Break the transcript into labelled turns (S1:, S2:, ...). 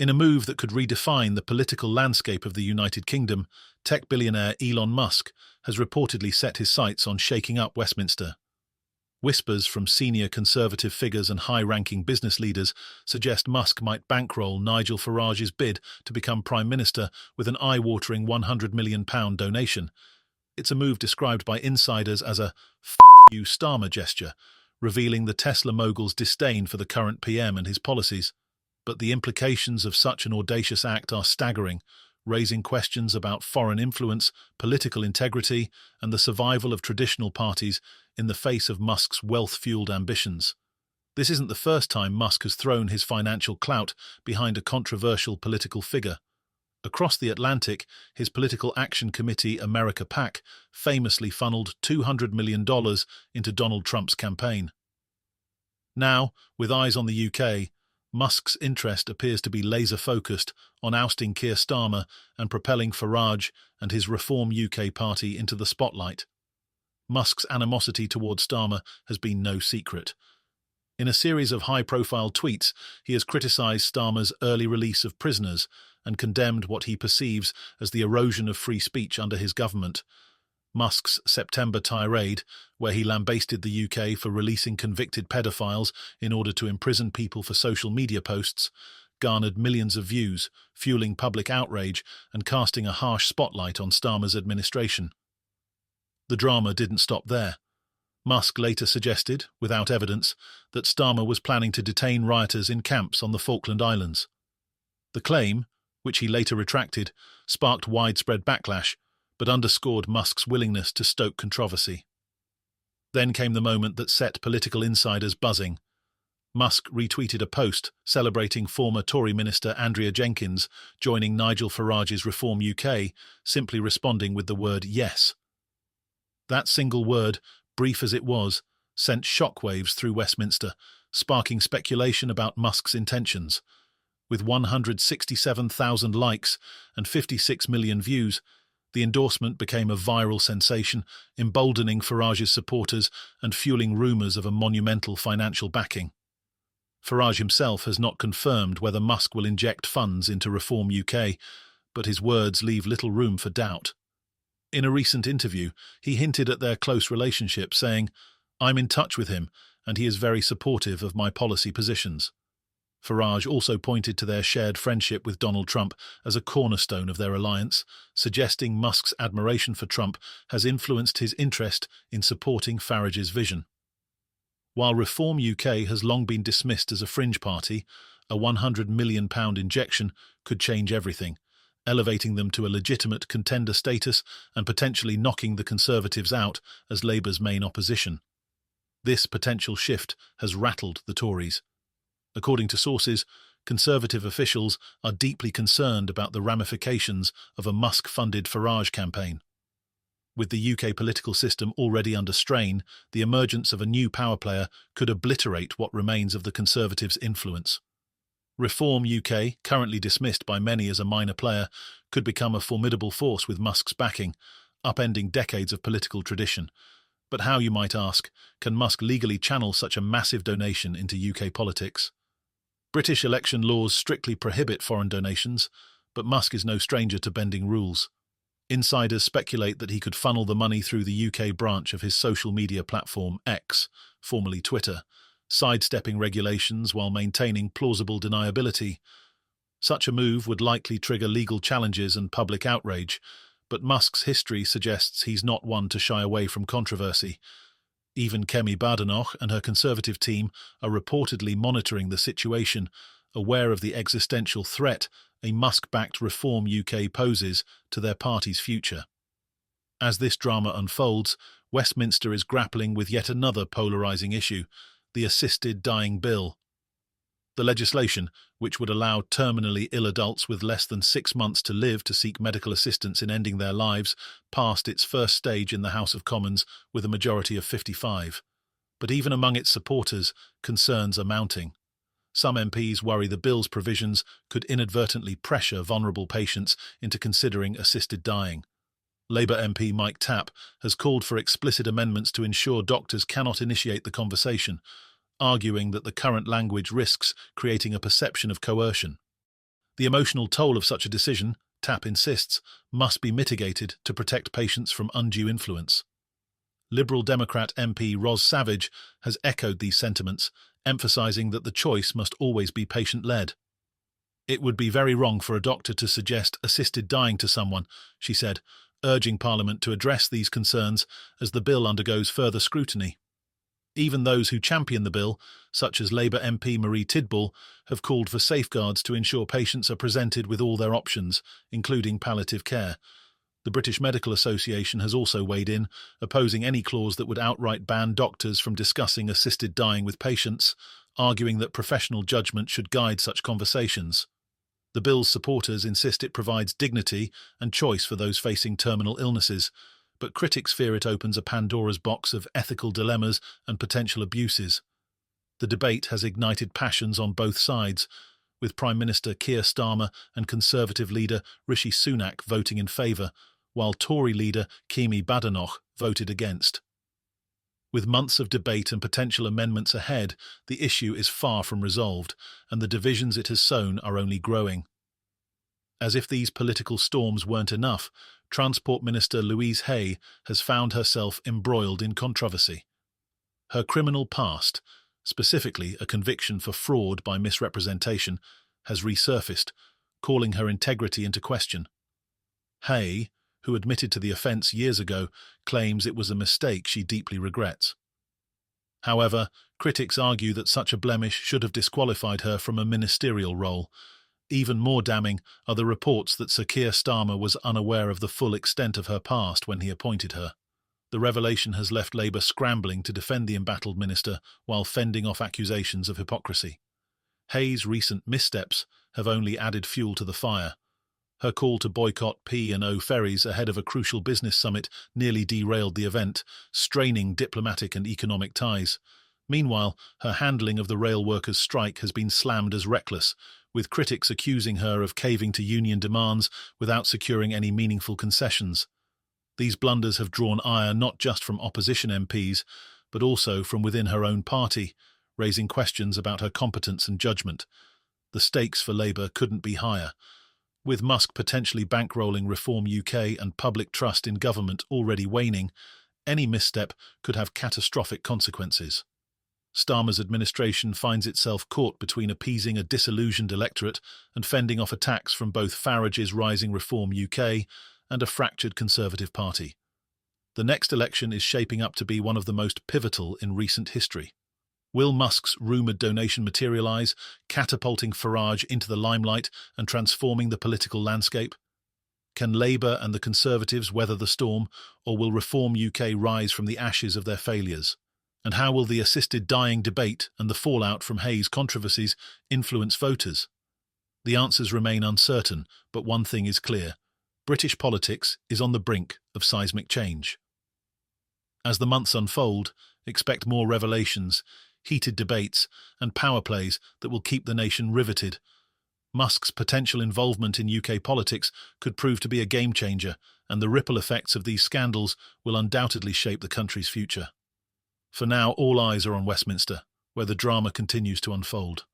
S1: In a move that could redefine the political landscape of the United Kingdom, tech billionaire Elon Musk has reportedly set his sights on shaking up Westminster. Whispers from senior Conservative figures and high-ranking business leaders suggest Musk might bankroll Nigel Farage's bid to become Prime Minister with an eye-watering £100 million donation. It's a move described by insiders as a "f*** you Starmer" gesture, revealing the Tesla mogul's disdain for the current PM and his policies. But the implications of such an audacious act are staggering, raising questions about foreign influence, political integrity, and the survival of traditional parties in the face of Musk's wealth-fueled ambitions. This isn't the first time Musk has thrown his financial clout behind a controversial political figure. Across the Atlantic, his Political Action Committee America PAC famously funneled $200 million into Donald Trump's campaign. Now, with eyes on the UK, Musk's interest appears to be laser-focused on ousting Keir Starmer and propelling Farage and his Reform UK party into the spotlight. Musk's animosity toward Starmer has been no secret. In a series of high-profile tweets, he has criticised Starmer's early release of prisoners and condemned what he perceives as the erosion of free speech under his government. Musk's September tirade, where he lambasted the UK for releasing convicted pedophiles in order to imprison people for social media posts, garnered millions of views, fueling public outrage and casting a harsh spotlight on Starmer's administration. The drama didn't stop there. Musk later suggested, without evidence, that Starmer was planning to detain rioters in camps on the Falkland Islands. The claim, which he later retracted, sparked widespread backlash, but underscored Musk's willingness to stoke controversy. Then came the moment that set political insiders buzzing. Musk retweeted a post celebrating former Tory minister Andrea Jenkyns joining Nigel Farage's Reform UK, simply responding with the word yes. That single word, brief as it was, sent shockwaves through Westminster, sparking speculation about Musk's intentions. With 167,000 likes and 56 million views, the endorsement became a viral sensation, emboldening Farage's supporters and fueling rumours of a monumental financial backing. Farage himself has not confirmed whether Musk will inject funds into Reform UK, but his words leave little room for doubt. In a recent interview, he hinted at their close relationship, saying, "I'm in touch with him, and he is very supportive of my policy positions." Farage also pointed to their shared friendship with Donald Trump as a cornerstone of their alliance, suggesting Musk's admiration for Trump has influenced his interest in supporting Farage's vision. While Reform UK has long been dismissed as a fringe party, a £100 million injection could change everything, elevating them to a legitimate contender status and potentially knocking the Conservatives out as Labour's main opposition. This potential shift has rattled the Tories. According to sources, Conservative officials are deeply concerned about the ramifications of a Musk-funded Farage campaign. With the UK political system already under strain, the emergence of a new power player could obliterate what remains of the Conservatives' influence. Reform UK, currently dismissed by many as a minor player, could become a formidable force with Musk's backing, upending decades of political tradition. But how, you might ask, can Musk legally channel such a massive donation into UK politics? British election laws strictly prohibit foreign donations, but Musk is no stranger to bending rules. Insiders speculate that he could funnel the money through the UK branch of his social media platform X, formerly Twitter, sidestepping regulations while maintaining plausible deniability. Such a move would likely trigger legal challenges and public outrage, but Musk's history suggests he's not one to shy away from controversy. Even Kemi Badenoch and her Conservative team are reportedly monitoring the situation, aware of the existential threat a Musk-backed Reform UK poses to their party's future. As this drama unfolds, Westminster is grappling with yet another polarising issue, the Assisted Dying Bill. The legislation, which would allow terminally ill adults with less than 6 months to live to seek medical assistance in ending their lives, passed its first stage in the House of Commons with a majority of 55. But even among its supporters, concerns are mounting. Some MPs worry the bill's provisions could inadvertently pressure vulnerable patients into considering assisted dying. Labour MP Mike Tapp has called for explicit amendments to ensure doctors cannot initiate the conversation, arguing that the current language risks creating a perception of coercion. The emotional toll of such a decision, TAP insists, must be mitigated to protect patients from undue influence. Liberal Democrat MP Ros Savage has echoed these sentiments, emphasising that the choice must always be patient-led. "It would be very wrong for a doctor to suggest assisted dying to someone," she said, urging Parliament to address these concerns as the bill undergoes further scrutiny. Even those who champion the bill, such as Labour MP Marie Tidball, have called for safeguards to ensure patients are presented with all their options, including palliative care. The British Medical Association has also weighed in, opposing any clause that would outright ban doctors from discussing assisted dying with patients, arguing that professional judgment should guide such conversations. The bill's supporters insist it provides dignity and choice for those facing terminal illnesses, but critics fear it opens a Pandora's box of ethical dilemmas and potential abuses. The debate has ignited passions on both sides, with Prime Minister Keir Starmer and Conservative leader Rishi Sunak voting in favour, while Tory leader Kemi Badenoch voted against. With months of debate and potential amendments ahead, the issue is far from resolved, and the divisions it has sown are only growing. As if these political storms weren't enough, Transport Minister Louise Hay has found herself embroiled in controversy. Her criminal past, specifically a conviction for fraud by misrepresentation, has resurfaced, calling her integrity into question. Hay, who admitted to the offence years ago, claims it was a mistake she deeply regrets. However, critics argue that such a blemish should have disqualified her from a ministerial role. Even more damning are the reports that Sir Keir Starmer was unaware of the full extent of her past when he appointed her. The revelation has left Labour scrambling to defend the embattled minister while fending off accusations of hypocrisy. Hay's recent missteps have only added fuel to the fire. Her call to boycott P&O ferries ahead of a crucial business summit nearly derailed the event, straining diplomatic and economic ties. Meanwhile, her handling of the rail workers' strike has been slammed as reckless, with critics accusing her of caving to union demands without securing any meaningful concessions. These blunders have drawn ire not just from opposition MPs, but also from within her own party, raising questions about her competence and judgment. The stakes for Labour couldn't be higher. With Musk potentially bankrolling Reform UK and public trust in government already waning, any misstep could have catastrophic consequences. Starmer's administration finds itself caught between appeasing a disillusioned electorate and fending off attacks from both Farage's rising Reform UK and a fractured Conservative Party. The next election is shaping up to be one of the most pivotal in recent history. Will Musk's rumoured donation materialise, catapulting Farage into the limelight and transforming the political landscape? Can Labour and the Conservatives weather the storm, or will Reform UK rise from the ashes of their failures? And how will the assisted dying debate and the fallout from Hay's controversies influence voters? The answers remain uncertain, but one thing is clear: British politics is on the brink of seismic change. As the months unfold, expect more revelations, heated debates, and power plays that will keep the nation riveted. Musk's potential involvement in UK politics could prove to be a game-changer, and the ripple effects of these scandals will undoubtedly shape the country's future. For now, all eyes are on Westminster, where the drama continues to unfold.